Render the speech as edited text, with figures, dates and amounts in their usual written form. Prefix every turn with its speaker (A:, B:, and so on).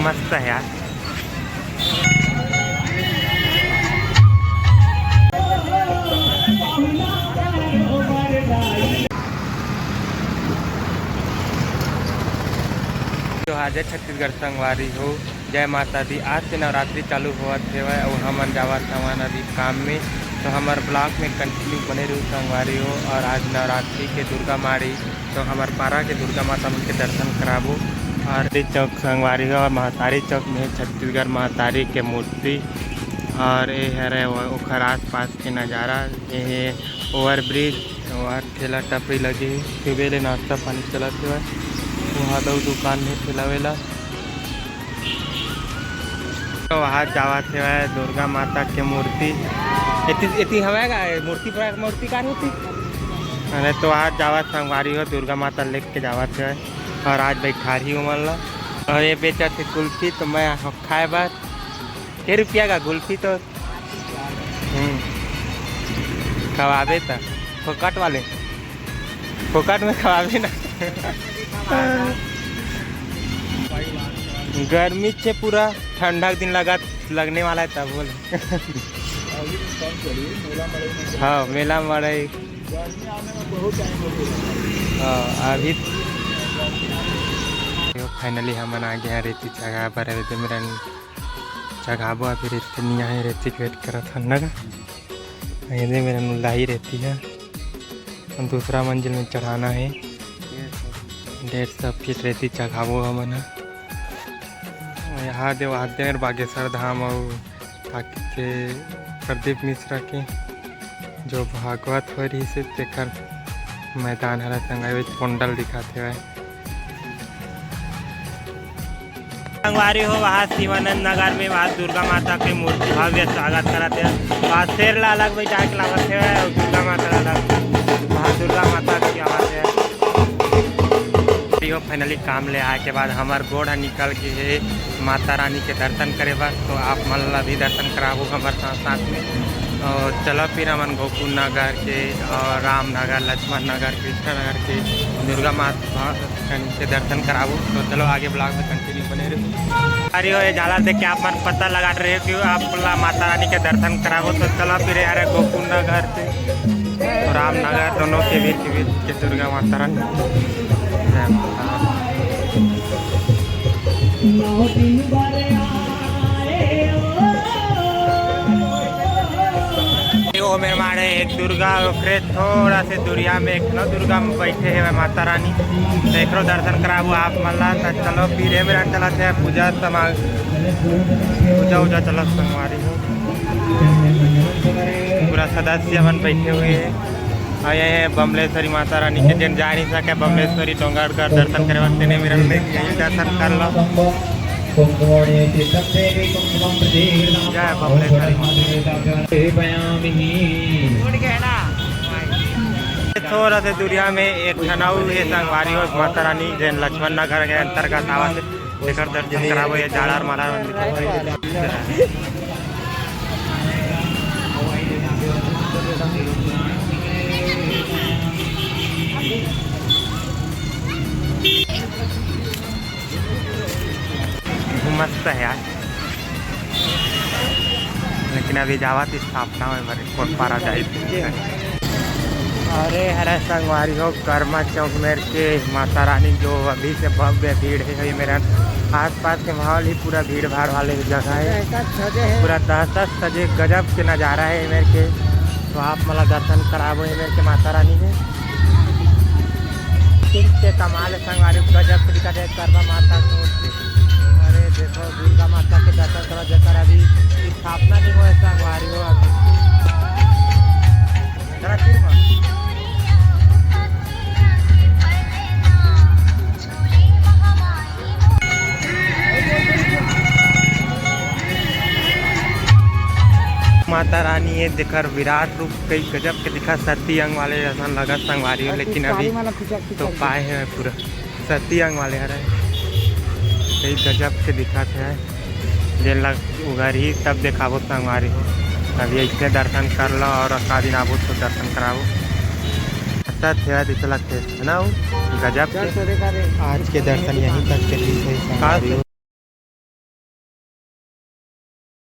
A: मस्त है यार। जो हाजर छत्तीसगढ़ संगवारी हो, जय माता दी। आज से नवरात्रि चालू हुआ थे और हमन जावत हवन अभी काम में, तो हमार ब्लॉग में कंटिन्यू बने रहू संगवारी हो। और आज नवरात्रि के दुर्गा माड़ी, तो हमार पारा के दुर्गा माता के दर्शन कराबो। और चौक संगवारी हो और महतारी चौक में छत्तीसगढ़ महतारी के मूर्ति। और ये है ओखर आस पास के नज़ारा। ये ओवर ब्रिज और ठेला टपरी लगे सुबह ले नाश्ता पानी चलत हुआ। वहाँ दो दुकान में ठेला वेला, तो वहाँ जावत है दुर्गा माता के मूर्ति। इतनी हमें मूर्ति कार होती अरे, तो आज जावत संगवारी हो दुर्गा माता लेके जावत है। और आज बैठा रही हूँ मतलब। और ये बेचा थे कुल्फी, तो मैं खाए बार के रुपया का कुल्फी, तो खवाबे था फोकट वाले, फोकट में खवाबे ना। गर्मी से पूरा ठंडा दिन लगने वाला है तब बोले। हाँ मेला मड़े। हाँ अभी फाइनली हम आ गया रेती जगह पर। मेरा जगह फिर यहाँ रेती वेट करा था ना, ये मेरा लाही रहती है। दूसरा मंजिल में चढ़ाना है 150 फीट रेती चढ़ाबो हमन। यहाँ देवादेव बागेश्वर धाम और के प्रदीप मिश्रा के जो भागवत हो रही से तेकर मैदान हरा संग कुंडल दिखाते हुए संगवारी हो। वहाँ शिवानंद नगर में वहाँ दुर्गा माता के मूर्ति भव्य स्वागत कराते हैं। वहाँ शेर ला अलग बैठा के लागत है और दुर्गा माता अलग। वहाँ दुर्गा माता की आवाज़ है। फाइनली काम ले आए के बाद हमार गोड़ निकल के है माता रानी के दर्शन करे बस। तो आप मतलब भी दर्शन कराबो हमारे साथ में। और चलो फिर हमन गोकुल नगर के और रामनगर, लक्ष्मण नगर, कृष्ण नगर के दुर्गा माता के दर्शन कराबो। तो चलो आगे ब्लॉग में कंटिन्यू बने रहो। अरे ये झाला देख के आप मन पता लगा रहे हो कि आप माता रानी के दर्शन कराबो। तो चलो फिर यार गोकुल नगर से और रामनगर दोनों के बीच के दुर्गा माता रानी। वो मेरे मारे एक दुर्गा फिर थोड़ा से दुरिया में एक न दुर्गा में बैठे है माता रानी। तो एक दर्शन कराबो आप मल्ला। तो चलो फिर मेरा चलाते हैं पूजा समाज पूजा उजा चलो संगवारी हो। पूरा सदस्य बन बैठे हुए हैं। और ये बमलेश्वरी माता रानी के दिन जा नहीं सके बमलेश्वरी डोंगरगढ़ दर्शन करे वास्ते ने मेरा यही दर्शन कर लो। जय बमलेश्वरी। थोड़ा से दुनिया में एक ठनाऊ ये संगवारी हो माता रानी जैन लक्ष्मण नगर के अंतर्गत आवाज देकर दर्शन कराबो। ये जाला और माला मस्त है यार। लेकिन अभी जावत स्थापना में पारा जाए। अरे हरे संगवारी हो कर्मा चौक में के माता रानी जो अभी से भव्य भीड़ है। मेरा आसपास के माहौल ही पूरा भीड़ भाड़ वाले जगह है। पूरा दस सजे गजब के नज़ारा है मेरे के। तो आप मतलब दर्शन कराबो मेरे के माता रानी के। के कमाल संगवारी गजब के दिखा कर्मा माता की। अरे देखो दुर्गा माता के दर्शन करो जैसा अभी स्थापना नहीं हुआ संगवारी हो। माता रानी ये देखकर विराट रूप कई गजब के दिखा। सती अंग वाले ऐसा लगा संगवारी हो। लेकिन अभी तो पाए हैं पूरा सती अंग वाले हरे कई गजब के दिखा थे। जे लग उगर ही तब देखाबो संगवारी हो। अभी ऐसे दर्शन कर लो और का दिन आबो तो दर्शन कराबो। अच्छा थे दिखला थे ना गजब के। आज के दर्शन यहीं तक के लिए।